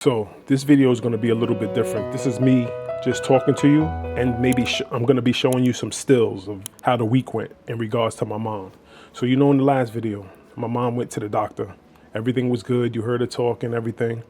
So this video is going to be a little bit different. This is me just talking to you, and maybe I'm going to be showing you some stills of how the week went in regards to my mom. So in the last video, my mom went to the doctor. Everything was good. You heard her talk and everything.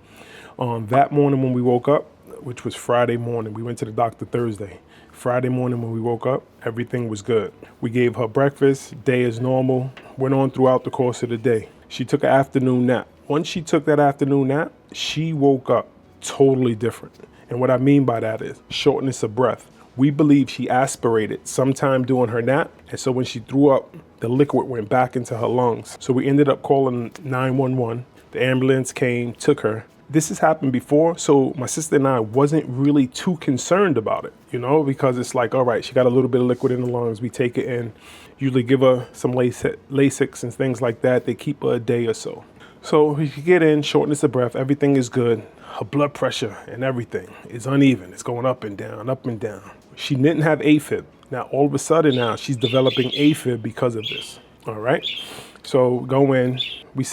That morning when we woke up, which was Friday morning, we went to the doctor Thursday. Friday morning when we woke up, everything was good. We gave her breakfast, day as normal, went on throughout the course of the day. She took an afternoon nap. Once she took that afternoon nap, she woke up totally different. And what I mean by that is shortness of breath. We believe she aspirated sometime during her nap. And so when she threw up, the liquid went back into her lungs. So we ended up calling 911. The ambulance came, took her. This has happened before, so my sister and I wasn't really too concerned about it, because it's like, all right, she got a little bit of liquid in the lungs. We take it in, usually give her some Lasix and things like that. They keep her a day or so. So we get in, shortness of breath, everything is good. Her blood pressure and everything is uneven. It's going up and down, up and down. She didn't have AFib. Now, all of a sudden now, she's developing AFib because of this, all right? So go in, we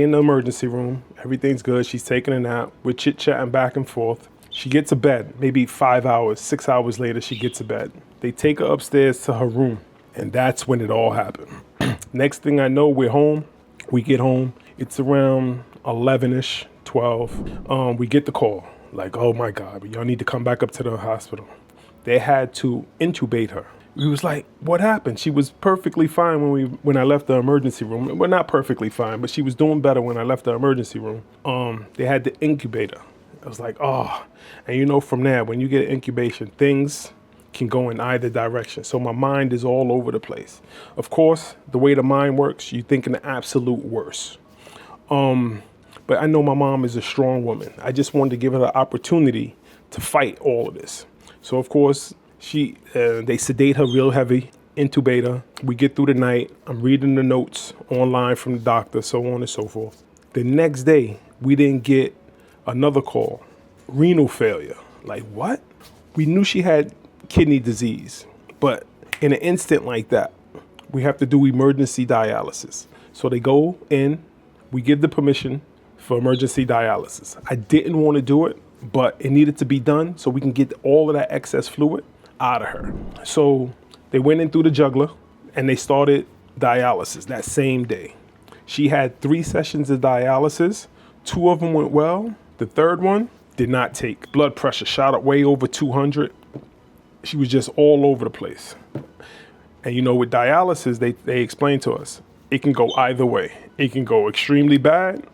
in the emergency room, everything's good, she's taking a nap, we're chit-chatting back and forth. She gets to bed, maybe 5 hours, 6 hours later, she gets to bed. They take her upstairs to her room, and that's when it all happened. Next thing I know, we're home, we get home, it's around 11-ish, 12. We get the call, like, oh my God, y'all need to come back up to the hospital. They had to intubate her. We was like, what happened? She was perfectly fine when I left the emergency room. Well, not perfectly fine, but she was doing better when I left the emergency room. They had to incubate her. I was like, oh. And from there, when you get incubation, things can go in either direction. So my mind is all over the place. Of course, the way the mind works, you think in the absolute worst. But I know my mom is a strong woman. I just wanted to give her the opportunity to fight all of this. So of course, they sedate her real heavy, intubate her. We get through the night. I'm reading the notes online from the doctor, so on and so forth. The next day, we didn't get another call. Renal failure. Like, what? We knew she had kidney disease, but in an instant like that, we have to do emergency dialysis. So they go in, we give the permission for emergency dialysis. I didn't want to do it, but it needed to be done so we can get all of that excess fluid out of her. So they went in through the jugular and they started dialysis that same day. She had 3 sessions of dialysis. 2 of them went well. The third one did not take. Blood pressure shot up way over 200. She was just all over the place. And with dialysis, they explained to us, it can go either way. It can go extremely bad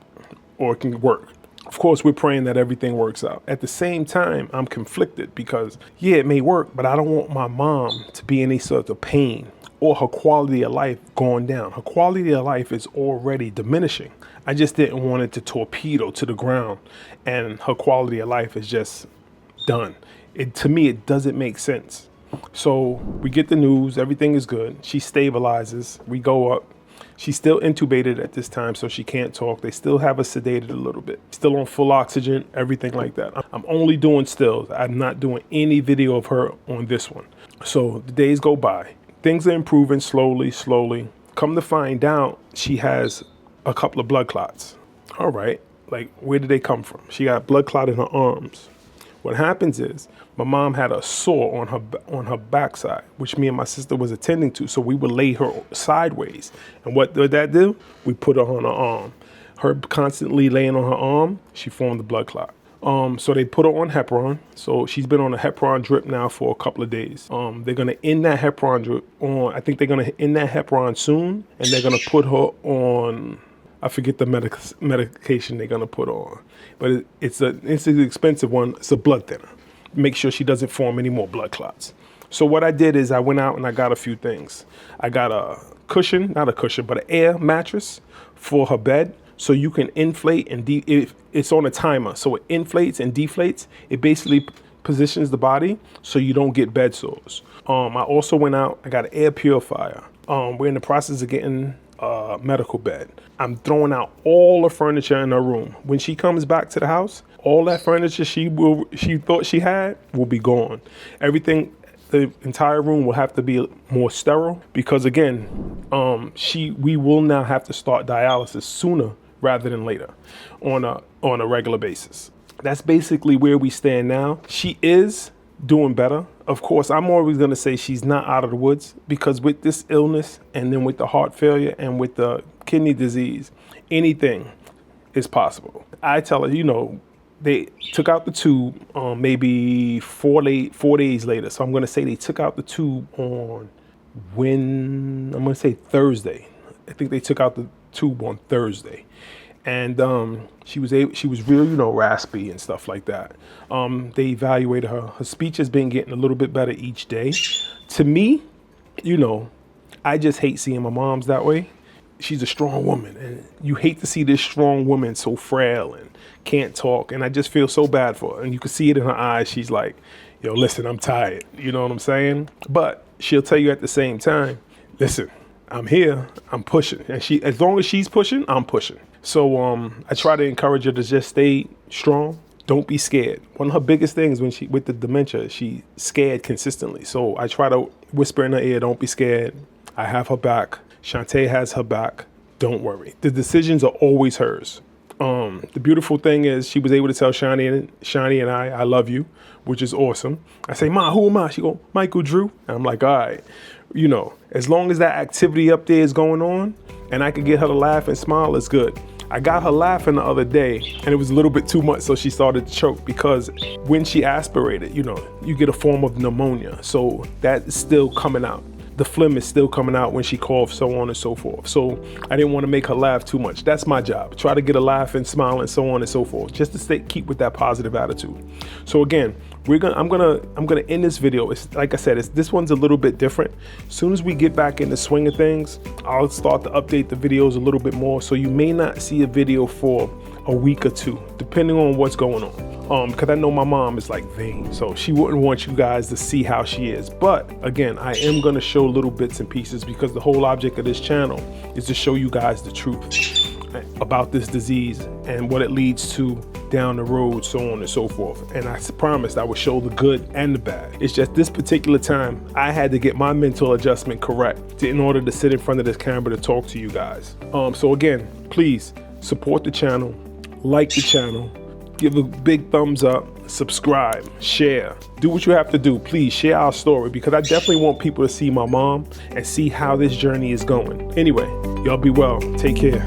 or it can work. Of course, we're praying that everything works out. At the same time, I'm conflicted because, yeah, it may work, but I don't want my mom to be in any sort of pain or her quality of life going down. Her quality of life is already diminishing. I just didn't want it to torpedo to the ground and her quality of life is just done. To me, it doesn't make sense. So we get the news, everything is good. She stabilizes, we go up. She's still intubated at this time, so she can't talk. They still have her sedated a little bit. Still on full oxygen, everything like that. I'm only doing stills. I'm not doing any video of her on this one. So the days go by. Things are improving slowly. Come to find out, she has a couple of blood clots. All right, like where did they come from? She got blood clot in her arms. What happens is my mom had a sore on her backside, which me and my sister was attending to. So we would lay her sideways. And what did that do? We put her on her arm. Her constantly laying on her arm, she formed the blood clot. So they put her on heparin. So she's been on a heparin drip now for a couple of days. They're going to end that heparin drip on, I think they're going to end that heparin soon. And they're going to put her on, I forget the medication they're going to put on. But it's an expensive one. It's a blood thinner. Make sure she doesn't form any more blood clots. So what I did is I went out and I got a few things. I got a cushion, not a cushion, but an air mattress for her bed. So you can inflate and it's on a timer. So it inflates and deflates. It basically positions the body so you don't get bed sores. I also went out, I got an air purifier. We're in the process of getting a medical bed. I'm throwing out all the furniture in her room. When she comes back to the house, all that furniture she thought she had will be gone. Everything, the entire room will have to be more sterile because again, we will now have to start dialysis sooner rather than later on a regular basis. that's basically where we stand now. She is doing better. Of course, I'm always going to say she's not out of the woods, because with this illness and then with the heart failure and with the kidney disease, anything is possible. I tell her, they took out the tube maybe 4 days later. So I'm going to say they took out the tube on Thursday. I think they took out the tube on Thursday. And she was real, raspy and stuff like that. They evaluated her. Her speech has been getting a little bit better each day. To me, I just hate seeing my mom's that way. She's a strong woman, and you hate to see this strong woman so frail and can't talk. And I just feel so bad for her. And you can see it in her eyes. She's like, yo, listen, I'm tired. You know what I'm saying? But she'll tell you at the same time, listen, I'm here, I'm pushing. And as long as she's pushing, I'm pushing. So I try to encourage her to just stay strong. Don't be scared. One of her biggest things with the dementia, she's scared consistently. So I try to whisper in her ear, don't be scared. I have her back. Shantae has her back. Don't worry. The decisions are always hers. The beautiful thing is she was able to tell Shani and I love you, which is awesome. I say, Ma, who am I? She go, Michael Drew. And I'm like, all right. As long as that activity up there is going on and I can get her to laugh and smile, it's good. I got her laughing the other day and it was a little bit too much, so she started to choke, because when she aspirated, you get a form of pneumonia. So that is still coming out. The phlegm is still coming out when she coughs, so on and so forth. So I didn't want to make her laugh too much. That's my job. Try to get her laugh and smile and so on and so forth, just to keep with that positive attitude. So again, I'm gonna end this video. It's like I said, this one's a little bit different. As soon as we get back in the swing of things, I'll start to update the videos a little bit more. So you may not see a video for a week or two, depending on what's going on. Because I know my mom is like vain, so she wouldn't want you guys to see how she is. But again, I am gonna show little bits and pieces, because the whole object of this channel is to show you guys the truth about this disease and what it leads to down the road, so on and so forth. And I promised I would show the good and the bad. It's just this particular time I had to get my mental adjustment correct in order to sit in front of this camera to talk to you guys. So again, please support the channel, like the channel, give a big thumbs up, subscribe, share. Do what you have to do. Please share our story, because I definitely want people to see my mom and see how this journey is going. Anyway, y'all be well. Take care.